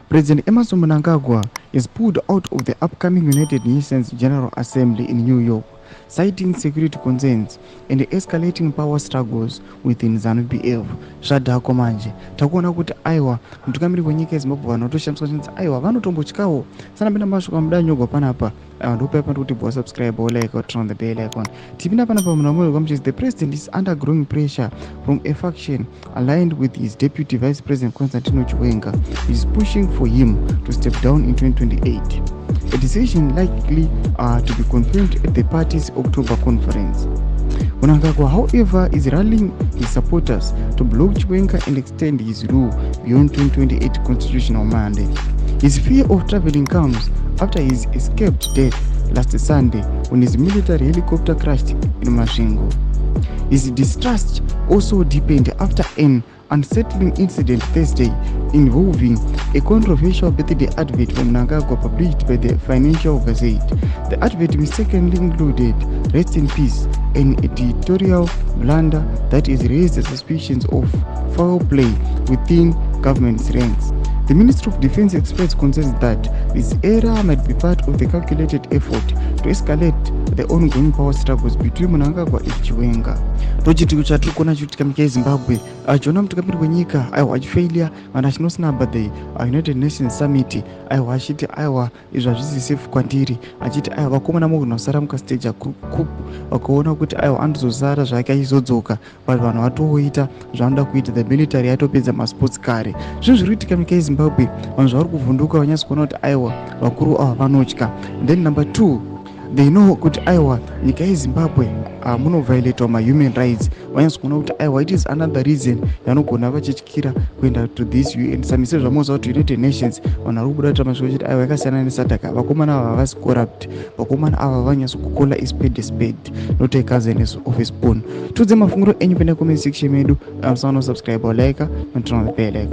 President Emerson Mnangagwa is pulled out of the upcoming United Nations General Assembly in New York, citing security concerns and escalating power struggles within ZANU-PF. Zvadhako manje takuona kuti aiwa mutungamiri wenyika yeZimbabwe vanotoshandiswa aiwa vanotombotyawo sanapinda masvika mudanyogwa panapa ndopa kuti bwa subscribe or like or turn on the bell icon. Tipinda panapa munamwe kwamchezi the president is under growing pressure from a faction aligned with his deputy vice president Constantino Chiwenga, which is pushing for him to step down in 2028. A decision likely to be confirmed at the party's October conference. Mnangagwa, however, is rallying his supporters to block Chiwenga and extend his rule beyond 2028 constitutional mandate. His fear of traveling comes after his escaped death last Sunday when his military helicopter crashed in Masvingo. His distrust also deepened after an unsettling incident Thursday involving a controversial birthday advert from Mnangagwa published by the Financial Gazette. The advert mistakenly included "Rest in Peace," an editorial blunder that has raised suspicions of foul play within government's ranks. The Ministry of Defense expressed concerns that this error might be part of the calculated effort to escalate the ongoing power struggles between Mnangagwa and Chiwenga. Tochitiko chatiri kuona chiitika munyika yeZimbabwe achiona mutungamiri wenyika aiwa achifailure vanhu achinosnaba the United Nations Summit aiwa achiti aiwa izvo hazvisi safe kwandiri achiti aiwa vakomana mukunosara mukasteja Coup vakaona kuti aiwa andizosara zvake achizodzoka but vanhu vatoita zvanoda kuita the military yatopedza masports kare. Zvinhu zviri kuitika munyika yeZimbabwe vanhu zvavari kuvhunduka vanyatso kuona kuti aiwa vakuru ava vanotya. Then number 2, they know kuti aiwa nyika yeZimbabwe munoviolate ma-human rights. Vanyatso kuona kuti aiwa it is another reason yanogona vachityira kuenda to this UN summit. Sezvamunoziva kuti United Nations vanhu vari kubuda kuti kuti aiwa yakasiyana nesadhaka. Vakomana ava havasi corrupt, vakomana ava vanyatso kukola a spade not a cousin of a spoon. Tudze mafunguro enyu pene comment section medu, subscribe or like and turn on the bell icon.